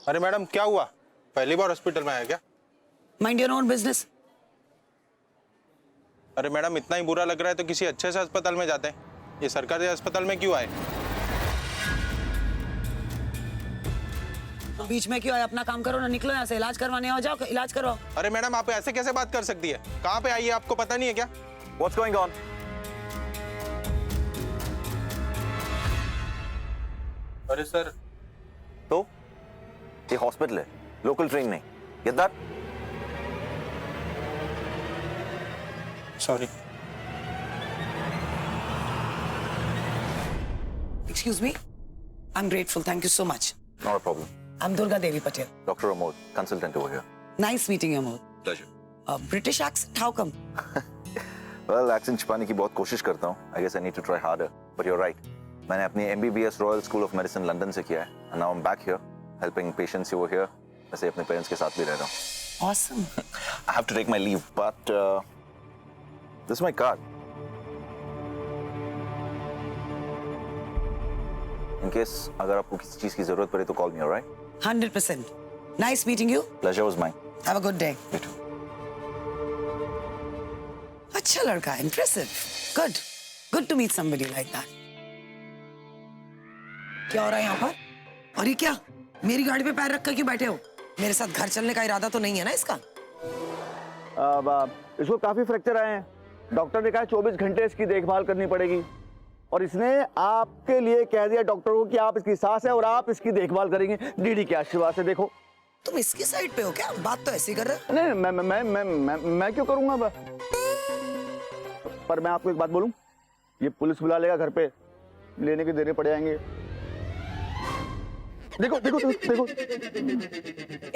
अरे मैडम क्या हुआ, पहली बार हॉस्पिटल में आया क्या? Mind your own business. अरे मैडम इतना ही बुरा लग रहा है तो किसी अच्छे से अस्पताल में जाते हैं, ये सरकारी अस्पताल में क्यों आए? तो बीच में क्यों आए? अपना काम करो ना, निकलो यहाँ से, इलाज करवाने आओ, जाओ इलाज करो। अरे मैडम आप ऐसे कैसे बात कर सकती है? कहाँ पे आई है आपको पता नहीं है क्या? What's going on? अरे सर तो ये हॉस्पिटल है, लोकल ट्रेन नहीं। Get that? Sorry. Excuse me? I'm grateful. Thank you so much. Not a problem. I'm Durga Devi Patel. Dr. Amod, consultant over here. Nice meeting you, Amod. Pleasure. British accent? How come? Well, accent छुपाने की बहुत कोशिश करता हूँ. I guess I need to try harder. But you're right. मैंने अपनी MBBS Royal School of Medicine London से किया है. And now I'm back here, helping patients over here. वैसे अपने parents के साथ भी रह रहा हूँ. Awesome. I have to take my leave, but this is my card. In case अगर आपको किसी चीज की जरूरत पड़े तो call me, alright? 100%. Nice meeting you. Pleasure was mine. Have a good day. You too. अच्छा लड़का, impressive. Good. Good to meet somebody like that. क्या हो रहा है यहाँ पर? और ये क्या? मेरी गाड़ी पे पैर रख कर क्यों बैठे हो? मेरे साथ घर चलने का इरादा तो नहीं है ना इसका? इसको काफी फ्रैक्चर आए हैं। डॉक्टर ने कहा 24 घंटे इसकी देखभाल करनी पड़ेगी और इसने आपके लिए कह दिया डॉक्टर को कि आप इसकी सास है और आप इसकी देखभाल करेंगे डीडी के आशीर्वाद से। देखो तुम इसकी साइड पे हो क्या? बात तो ऐसी कर रहे हो। नहीं, मैं क्यों करूंगा? पर मैं आपको एक बात बोलूं, ये पुलिस बुला लेगा घर पे, लेने के देने पड़ जाएंगे। देखो।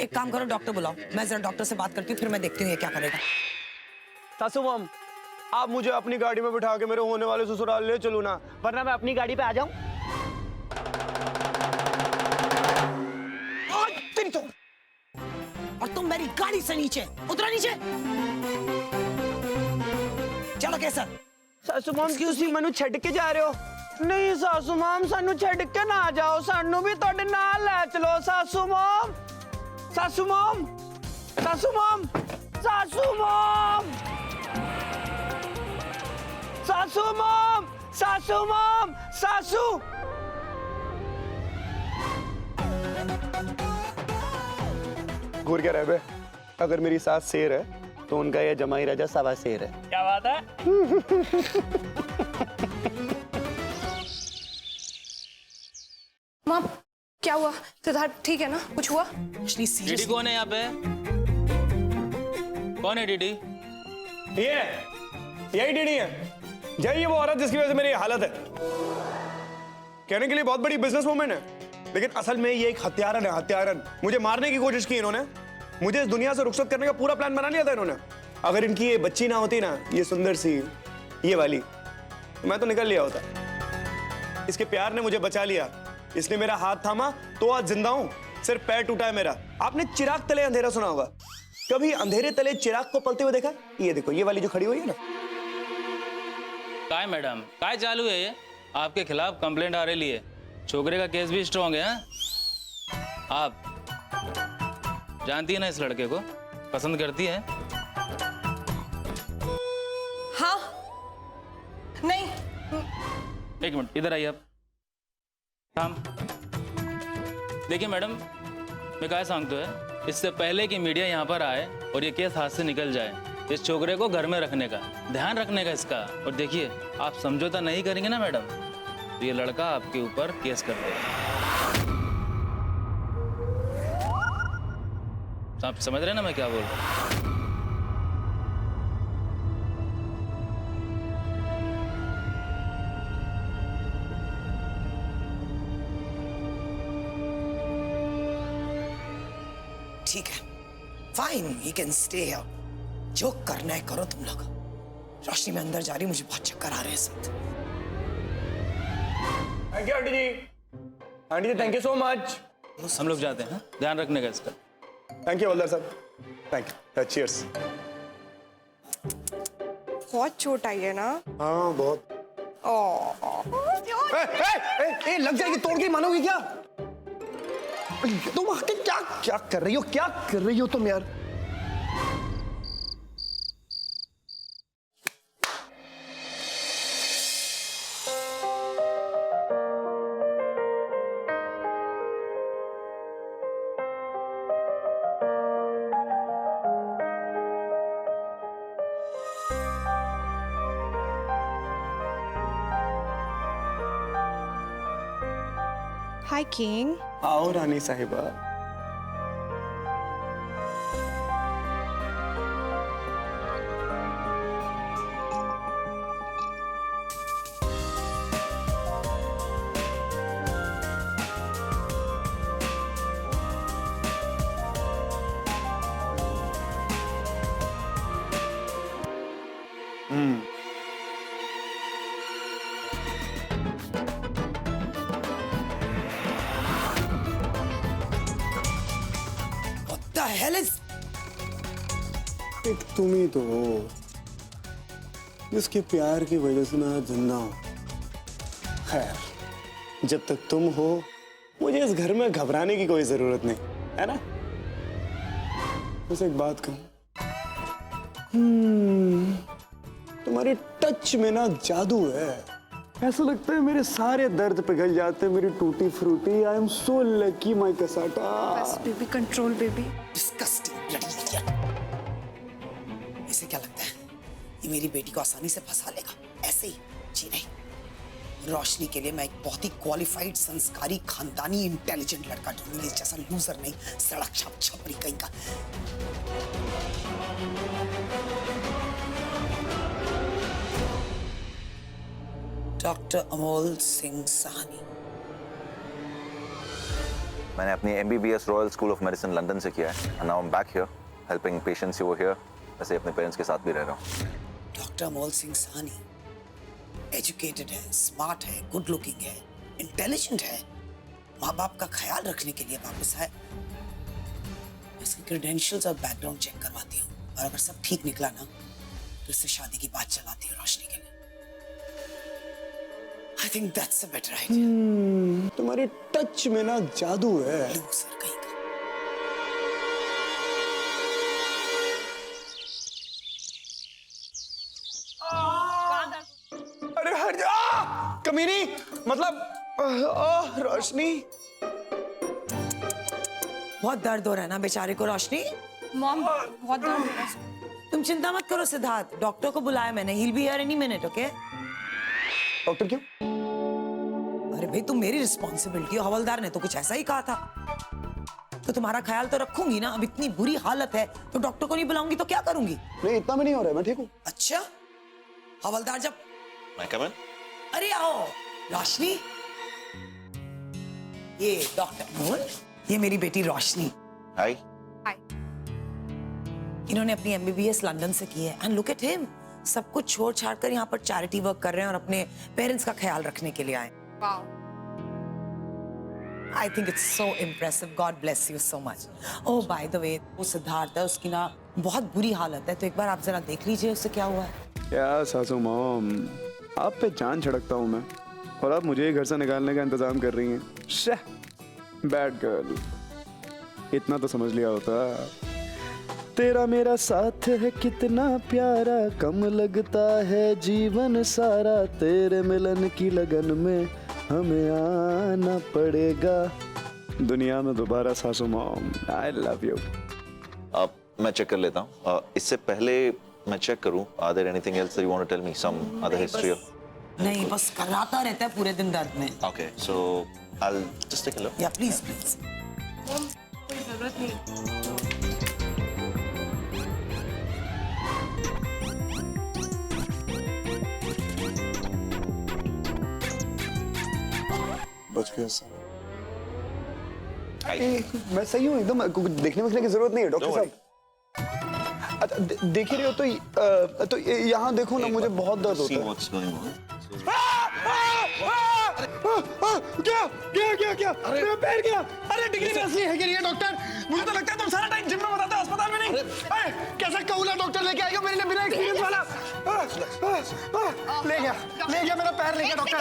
एक काम करो, डॉक्टर बुलाओ। मैं जरा डॉक्टर से बात करती हूँ, फिर मैं देखती हूँ ये क्या करेगा। सासू माम, आप मुझे अपनी गाड़ी में बिठा के मेरे होने वाले ससुराल ले चलो ना, वरना मैं अपनी गाड़ी पे आ जाऊं। और तुम मेरी गाड़ी से नीचे उतरो, नीचे चलो। कैसा सासू माम क्यों मैनू छड़ के जा रहे हो? नहीं सासू माम, सानू छड़ के ना जाओ, सानू भी तुहाडे नाल ले चलो। सासू माम, सासू माम, सासू माम, सासू माम, सासू माम, सासू माम, सासू। घूर क्या रह बे? अगर मेरी सास शेर है तो उनका ये जमाई राजा सवा शेर है। क्या बात है? माँ क्या हुआ? सिद्धार्थ ठीक है ना? कुछ हुआ? डीडी कौन है यहाँ पे? कौन है डीडी? ये यही डीडी है, यही वो औरत जिसकी वजह से मेरी हालत है। कहने के लिए बहुत बड़ी बिजनेस वूमेन है, लेकिन असल में ये एक हत्यारन है, हत्यारन। मुझे मारने की कोशिश की इन्होंने, मुझे इस दुनिया से रुखसत करने का पूरा प्लान बना लिया था इन्होंने। अगर इनकी ये बच्ची ना होती ना, ये सुंदर सी, ये वाली, तो मैं तो निकल लिया होता। इसके प्यार ने मुझे बचा लिया, इसने मेरा हाथ थामा तो आज जिंदा हूं। सिर्फ पैर टूटा है मेरा। आपने चिराग तले अंधेरा सुना होगा, कभी अंधेरे तले चिराग को पलते हुए देखा? ये देखो, ये वाली जो खड़ी हुई है ना। काय मैडम, काय चालू है ये? आपके खिलाफ कंप्लेंट आ रही है, छोकरे का केस भी स्ट्रॉन्ग है। आप जानती है ना इस लड़के को, पसंद करती है? हाँ नहीं। एक मिनट इधर आइए आप। हम देखिए मैडम, मैं क्या सांगतो है, इससे पहले कि मीडिया यहाँ पर आए और ये केस हाथ से निकल जाए, इस छोकरे को घर में रखने का ध्यान रखने का इसका। और देखिए आप समझौता नहीं करेंगे ना मैडम, तो ये लड़का आपके ऊपर केस कर देगा। आप समझ रहे हैं ना मैं क्या बोल रहा हूँ? ठीक है, fine, you can stay here. जो करना है करो तुम लोग। रोशनी में अंदर जा रही, मुझे बहुत चक्कर आ रहे हैं इस वक्त। Thank you aunty ji. Aunty ji thank you so much. हम लोग जाते हैं, ध्यान रखने का इसका। थैंक यू हवलदार साहब, थैंक यू। चीयर्स। बहुत चोट आई है ना? हाँ बहुत। लग जाएगी, तोड़ के मानोगी क्या? तुम आके क्या क्या कर रही हो, क्या कर रही हो तुम यार? हाय किंग। आओ रानी साहिबा। What the hell is? एक तुम ही तो हो जिसके प्यार की वजह से मैं जिंदा हूं। खैर, जब तक तुम हो मुझे इस घर में घबराने की कोई जरूरत नहीं है ना। बस एक बात कहूं, तुम्हारे टच में ना जादू है। ऐसा लगता है मेरे सारे दर्द पिघल जाते हैं, मेरी tutti frutti. I am so lucky my cassata. बस baby, control baby. Disgusting bloody idiot. इसे क्या लगता है ये मेरी बेटी को आसानी से फंसा लेगा? ऐसे ही जी नहीं। रोशनी के लिए मैं एक बहुत ही क्वालिफाइड, संस्कारी, खानदानी, इंटेलिजेंट लड़का ढूंढूंगी, इस जैसा लूजर नहीं, सड़क छाप छपरी कहीं का। डॉक्टर अमोल सिंह साहनी। मैंने अपनी MBBS royal school of medicine London से किया है and now I'm back here helping patients who were here। वैसे अपने पेरेंट्स के साथ भी रह रहा हूँ। डॉक्टर अमोल सिंह साहनी एजुकेटेड है, स्मार्ट है, गुड लुकिंग है, इंटेलिजेंट है, माँ बाप का ख्याल रखने के लिए वापस आए। मैं इसके क्रेडेंशियल्स और बैकग्राउंड चेक करवाती हूँ और अगर सब ठीक निकला ना तो इससे शादी की बात चलाती हूँ रोशनी के लिए। I think that's a better idea। तुम्हारे टच में ना जादू है। लूजर कहीं का। अरे हट जा कमीनी, मतलब रोशनी। बहुत दर्द हो रहा है ना बेचारे को रोशनी। मॉम, बहुत दर्द हो रहा है। तुम चिंता मत करो सिद्धार्थ, डॉक्टर को बुलाया मैंने। He'll be here any minute, okay? Doctor क्यों? अरे भाई तुम मेरी रिस्पॉन्सिबिलिटी हो, हवलदार ने तो कुछ ऐसा ही कहा था, तो तुम्हारा ख्याल तो रखूंगी ना। अब इतनी बुरी हालत है तो डॉक्टर को नहीं बुलाऊंगी तो क्या करूंगी? नहीं, इतना भी नहीं हो रहा है, मैं ठीक हूँ। अच्छा हवलदार जब मैं कम इन? अरे आओ रोशनी, ये डॉक्टर अमोल, ये मेरी बेटी रोशनी। हाय। हाय। इन्होंने अपनी MBBS लंदन से की है एंड लुक एट हिम, सब कुछ छोड़ छाड़ कर यहाँ पर चैरिटी वर्क कर रहे हैं और अपने पेरेंट्स का ख्याल रखने के लिए आए। Wow. I think it's so impressive. God bless you so much. Oh, by the way, वो सिद्धार्थ है, उसकी ना बहुत बुरी हालत है, तो एक बार आप जरा देख लीजिए उससे क्या हुआ है। क्या सासू मॉम, आप पे जान छिड़कता हूँ मैं और आप मुझे घर से निकालने का इंतजाम कर रही हैं। शह, बैड गर्ल। इतना तो समझ लिया होता। तेरा मेरा साथ है कितना प्यारा, कम लगता है जीवन सारा, तेरे मिलन की लगन में हमें आना पड़ेगा दुनिया में दोबारा सासू मॉम। I love you. अब मैं चेक कर लेता हूँ। इससे पहले मैं चेक करूँ, are there anything else that you want to tell me, some other history of? नहीं, बस कराता रहता है पूरे दिन दर्द में। Okay, so I will just take a look. Yeah please please. Mom, कोई जरूरत नहीं। बच गया सर। हाय। मैं सही हूँ एकदम, देखने की जरूरत नहीं है डॉक्टर Don't साहब। अच्छा, देख ही रहे हो तो यहाँ देखो ना, मुझे बहुत दर्द होता See है। what's going on. क्या मेरा पैर गया। अरे डिग्री में असली है कि नहीं है डॉक्टर? मुझे तो लगता है तुम सारा टाइम जिम में बताते हो, अस्पताल में नहीं। अरे कैसा कौला डॉक्टर लेके आएगा मेरे लिए बिना एक्सपीरियंस वाला? ले गया मेरा पैर, ले गया डॉक्टर।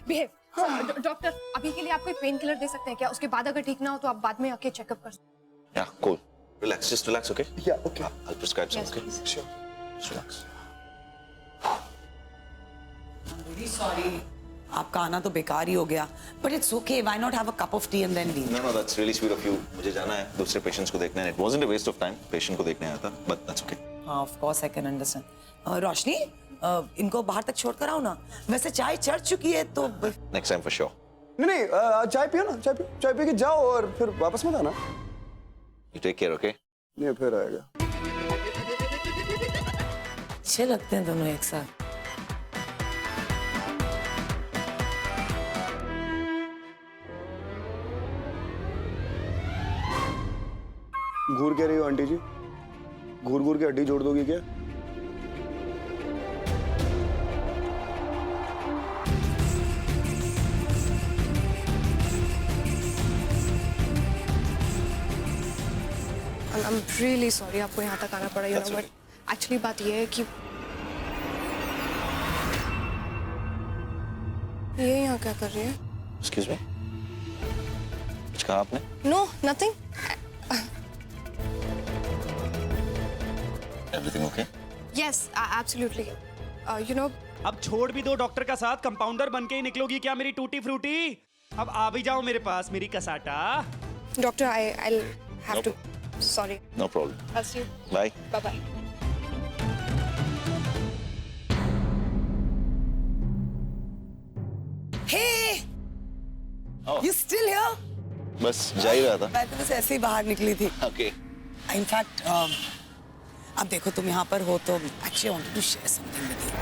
बिहेव। डॉक्टर अभी के लिए आप कोई पेन किलर दे सकते हैं क्या? उसके बाद अगर ठीक ना हो तो आप बाद में आके चेकअप कर सकते हैं। Yeah, cool. Relax, just relax, okay? Yeah, okay. I'll prescribe some, Yes, okay? please. Sure. Just relax. Really sorry. आपका आना तो बेकार ही हो गया. But it's okay. Why not have a cup of tea and then leave? No, that's really sweet of you. मुझे जाना है दूसरे पेशेंट्स को देखने. It wasn't a waste of time. Patient को देखने आया था, but that's okay. हाँ, of course I can understand. रोशनी, इनको बाहर तक छोड़ कर आओ ना. वैसे चाय चढ़ चुकी है तो. Next time for sure. नहीं, चाय पियो ना, चाय पी के जाओ और फिर वापस मत आना. You take care, okay? नहीं, फिर आएगा. अच्छे लगते हैं दोनों एक साथ. घूर क्या रही हो आंटी जी? घूर के हड्डी जोड़ दोगी क्या? I'm really sorry आपको यहाँ तक आना पड़ा, you know, but actually बात ये है कि ये यहाँ क्या कर रही है? Excuse me? कुछ कहा आपने? No, nothing. Everything okay? Yes, absolutely. You know, अब छोड़ भी दो डॉक्टर का साथ, कंपाउंडर बन के ही निकलोगी क्या मेरी टूटी फ्रूटी? अब आ भी जाओ मेरे पास मेरी cassata. doctor, I'll have to. Sorry. No problem. I'll see you. Bye. Bye bye. Hey, Oh. you still here? बस जा ही रहा था. मैं तो बस ऐसे ही बाहर निकली थी. Okay. In fact, अब देखो तुम यहाँ पर हो तो actually I wanted to share something with you.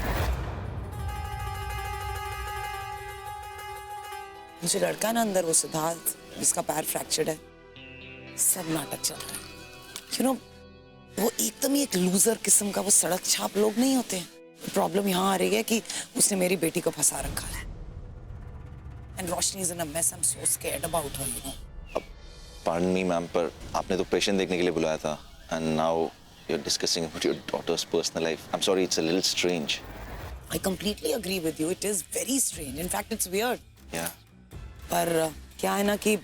मुझे लड़का है ना अंदर, वो सिद्धार्थ, जिसका पैर फ्रैक्चर्ड है. सब नाटक चल रहा है. You know, वो एकदम ही एक लूजर किस्म का वो सड़क छाप लोग नहीं होते. प्रॉब्लम यहाँ आ रही है कि उसने मेरी बेटी को फंसा रखा है. And Roshni is in a mess. I'm so scared about her, you know. Pardon me, ma'am, पर आपने तो पेशेंट देखने के लिए बुलाया था. And now you're discussing about your daughter's personal life. I'm sorry, it's a little strange. I completely agree with you. It is very strange. In fact, it's weird. Yeah. पर क्या है ना कि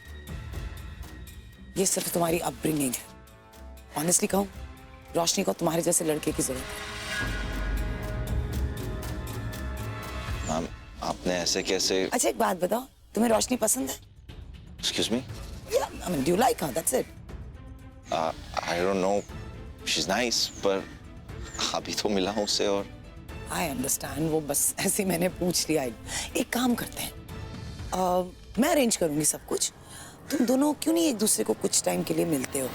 ये सिर्फ तुम्हारी अपब्रिंगिंग है. ऑनेस्टली कहूँ, रोशनी को तुम्हारे जैसे लड़के की जरूरत है. मैम, आपने ऐसे कैसे? अच्छा एक बात बताओ, तुम्हें रोशनी पसंद है? Excuse me? Yeah, I mean, do you like her? That's it. I don't know. She's nice, पर अभी तो मिला हूँ उससे और. I understand. वो बस ऐसे मैंने पूछ लिया. एक काम करते हैं. मैं अरेंज करूंगी सब कुछ. तुम दोनों क्यों नहीं एक दूसरे को कुछ टाइम के लिए मिलते हो?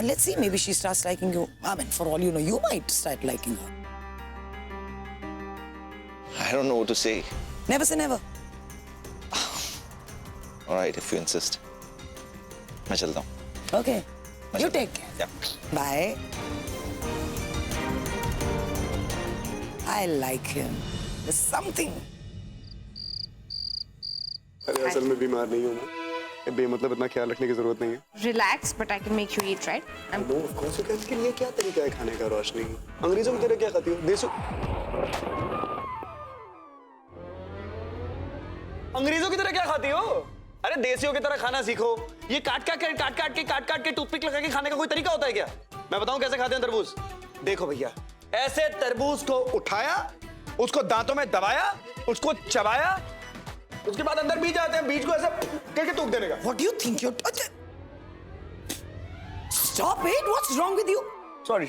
Let's see, maybe she starts liking you. I mean, for all you know, you might start liking her. I don't know what to say. Never say never. All right, if you insist. मैं चलता हूँ. Okay. You take care. Yeah. Bye. I like him. There's something. अरे असल में बीमार नहीं हूँ मैं. बेमतलब इतना ख्याल रखने की जरूरत नहीं है. relax, but I can make you eat, right? No of course you can. इसके लिए क्या तरीका है खाने का रोशनी? अंग्रेजों की तरह क्या खाती हो? देसो. अंग्रेजों की तरह क्या खाती हो? अरे देसियों की तरह खाना सीखो. ये काट काट के टूथपिक लगा के खाने का कोई तरीका होता है क्या? मैं बताऊं कैसे खाते हैं तरबूज? देखो भैया, ऐसे तरबूज को उठाया, उसको दांतों में दबाया, उसको चबाया, उसके बाद अंदर बीज आते हैं, बीज को ऐसे करके थूक देने का. What do you think you're... Stop it! What's wrong with you? Sorry.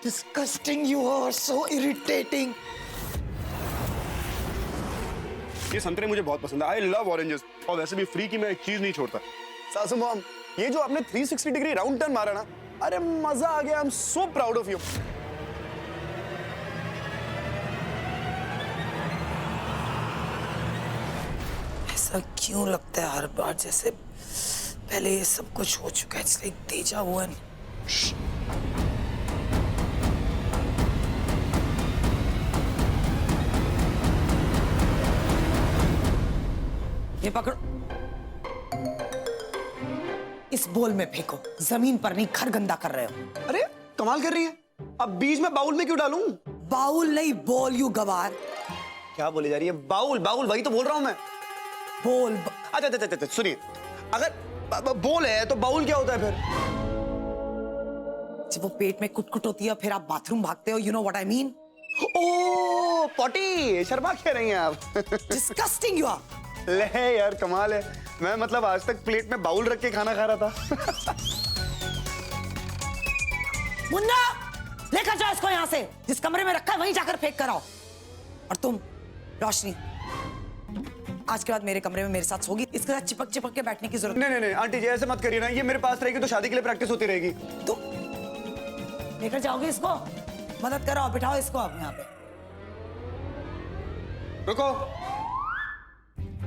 Disgusting you are. So irritating. ये संतरे मुझे बहुत पसंद है. I love oranges. और वैसे भी फ्री की मैं एक चीज नहीं छोड़ता. सासू मॉम, ये जो आपने 360 डिग्री राउंड टर्न मारा ना, अरे मजा आ गया. आई am so proud of you. ऐसा क्यों लगता है हर बार जैसे पहले ये सब कुछ हो चुका है? It's like deja vu. ये पकड़ो. इस बोल में फेंको. जमीन पर नहीं, घर गंदा कर रहे हो. अरे कमाल कर रही है. अब बीज में बाउल में क्यों डालूं? बाउल नहीं, बोल. यू गवार. क्या बोली जा रही है? बाउल बाउल, वही तो बोल रहा हूँ मैं। बोल अच्छा अच्छा अच्छा सुनिए, अगर बोल है तो बाउल क्या होता है फिर? जब वो पेट में कुट होती है फिर आप बाथरूम भागते हो, you know what I mean. Oh potty, शर्मा कह रही हैं आप? Disgusting you are. ले यार कमाल है, मैं मतलब आज तक प्लेट में बाउल रख के खाना खा रहा था। मुन्ना लेकर जाओ इसको यहाँ से, जिस कमरे में रखा है वहीं जाकर फेंक कर आओ। और तुम रोशनी, आज के बाद मेरे कमरे में मेरे साथ सोगी, इसके साथ चिपक चिपक के बैठने की जरूरत नहीं नहीं आंटी जी ऐसे मत करिए ना, ये मेरे पास रहेगी तो शादी के लिए प्रैक्टिस होती रहेगी। तुम लेकर जाओगे इसको? मदद करो, बिठाओ इसको आप यहाँ पे। रुको,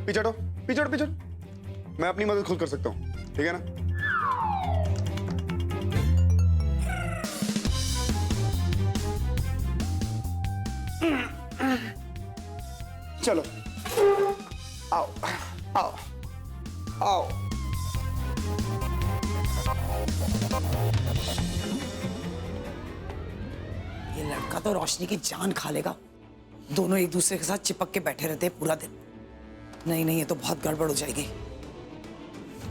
पीछे हटो, पीछे हटो, पीछे हटो। मैं अपनी मदद खुद कर सकता हूँ, ठीक है ना? चलो आओ आओ आओ। ये लड़का तो रोशनी की जान खा लेगा। दोनों एक दूसरे के साथ चिपक के बैठे रहते पूरा दिन। नहीं नहीं, ये तो बहुत गड़बड़ हो जाएगी।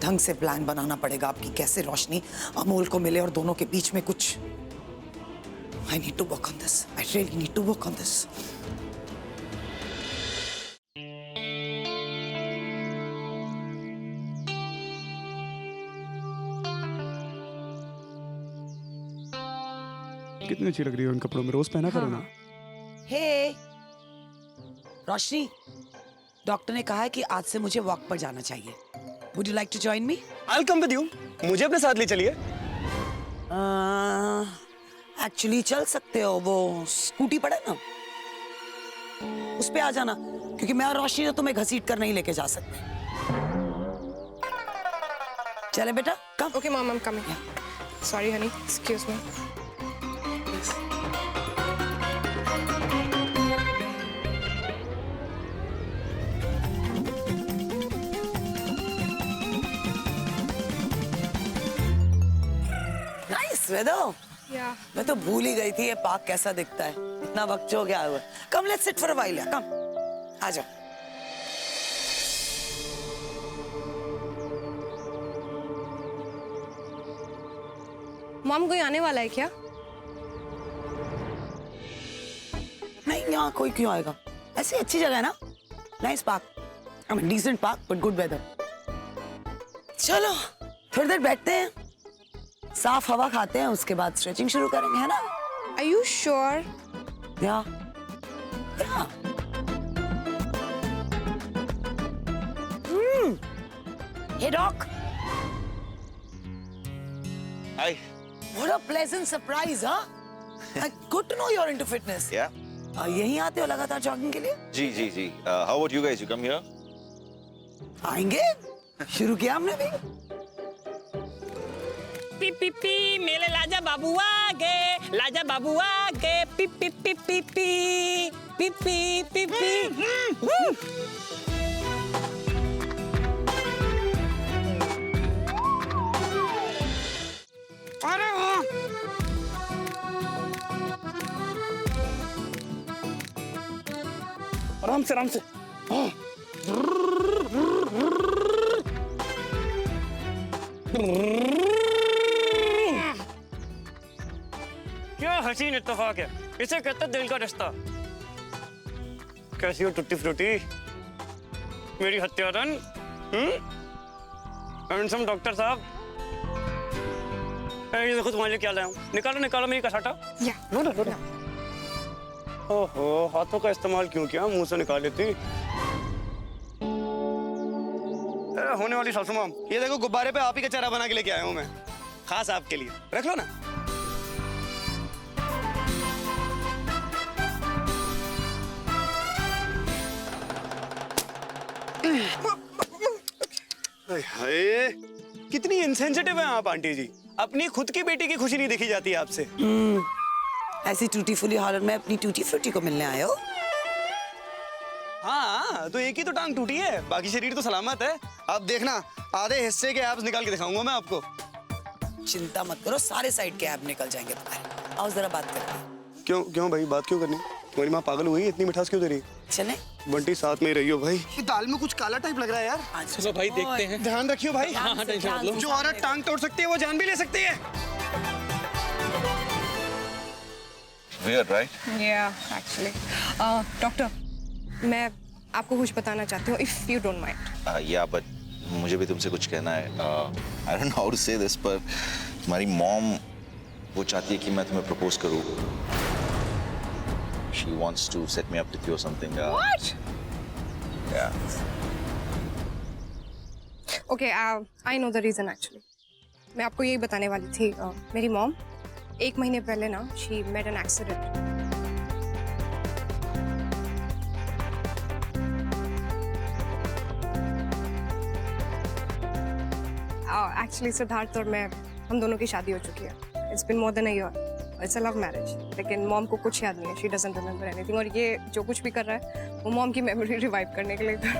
ढंग से प्लान बनाना पड़ेगा आपकी, कैसे रोशनी अमोल को मिले और दोनों के बीच में कुछ। I need to work on this, I really need to work on this. कितनी अच्छी लग रही है उन कपड़ों में, रोज पहना करो ना। हे रोशनी, डॉक्टर ने कहा है कि आज से मुझे वॉक पर जाना चाहिए। Would you like to join me? I'll come with you, मुझे अपने साथ ले चलिए। एक्चुअली चल सकते हो, वो स्कूटी पड़े ना, उस पे आ जाना, क्योंकि मैं और रोशनी तो तुम्हें घसीट कर नहीं लेके जा सकते। चले बेटा, come. Okay, Mom, I'm coming. Sorry, honey. Excuse me. Nice weather. Yeah. मैं तो भूल ही गई थी ये पार्क कैसा दिखता है। इतना वक्त हो गया हुआ। Come, let's sit for a while. Come, आ जाओ। मॉम, कोई आने वाला है क्या? नहीं, यहाँ कोई क्यों आएगा? ऐसी अच्छी जगह है ना, nice park, I mean decent park but good weather. चलो थोड़ी देर बैठते हैं, साफ हवा खाते हैं, उसके बाद स्ट्रेचिंग शुरू करेंगे, है ना? Are you sure? या Hey Doc, Hi. what a pleasant surprise, huh? Good to know you're into fitness. Yeah. यहीं आते हो लगातार जॉगिंग के लिए? जी जी जी. How about you guys? You come here? आएंगे, शुरू किया हमने भी। पी पी पी मेरे लाजा बाबू आ गए, लाजा बाबू आ गए, P P P P P P P P P. अरे वाह, आराम से आराम से। क्या हसीन इत्तेफाक है, इसे कहते हैं दिल का रिश्ता। कैसी हो टुट्टी फ्रूटी, मेरी हत्यारन? हैंडसम डॉक्टर साहब, ये देखो तुम्हारे लिए क्या लाया हूँ। निकालो निकालो मेरी कसाटा। Yeah. लो ना लो ना। ओहो, हाथों का इस्तेमाल क्यों किया, मुंह से निकाल लेती। होने वाली सासू माम, ये देखो गुब्बारे पे आप ही का चेहरा बना के लेके आया हूँ मैं, खास आपके लिए। रख लो ना। हाय, कितनी इनसेंसिटिव है आप आंटी जी। अपनी खुद की बेटी की खुशी नहीं देखी जाती आपसे। ऐसी टूटी फूली हालत में अपनी टूटी फ्रूटी को मिलने आए हो? हाँ, तो एक ही तो टांग टूटी है, बाकी शरीर तो सलामत है। अब देखना, आधे हिस्से के एब्स निकाल के दिखाऊंगा मैं आपको। चिंता मत करो, सारे साइड के ऐप निकल जाएंगे तुम्हारे। आओ जरा बात करते हैं। क्यों क्यों भाई, बात क्यों करनी? तुम्हारी माँ पागल हुई, इतनी मिठास क्यों दे रही? चले बंटी साथ में ही रही हो भाई। ये दाल में कुछ काला टाइप लग रहा है यार। चलो भाई देखते हैं। ध्यान रखियो भाई। हाँ, टेंशन मत लो। जो औरत टांग तोड़ सकती है वो जान भी ले सकती है। Weird, right? Yeah, actually. Doctor, मैं आपको कुछ बताना चाहती हूँ, if you don't mind. Yeah, but मुझे भी तुमसे कुछ कहना है. I don't know how to say this, पर तुम्हारी मॉम वो चाहती है कि मैं तुम्हें प्रपोज करूँ. She wants to set me up with you or something. What? Yeah. Okay, I know the reason actually. मैं आपको यही बताने वाली थी. मेरी मॉम 1 महीने पहले ना, she met an accident. Actually Siddharth और मैं, हम दोनों की शादी हो चुकी है. It's been more than a year. It's a love marriage. लेकिन मॉम को कुछ याद नहीं है. She doesn't remember anything. और ये जो कुछ भी कर रहा है वो मॉम की मेमोरी रिवाइव करने के लिए था.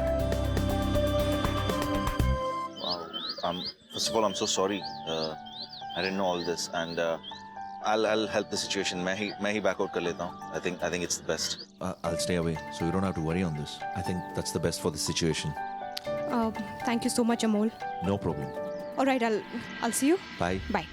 Wow. First of all, I'm so sorry. I didn't know all this, and I'll help the situation. मैं ही back out कर लेता हूँ. I think it's the best. I'll stay away, so you don't have to worry on this. I think that's the best for the situation. Thank you so much, Amol. No problem. All right, I'll see you. Bye. Bye.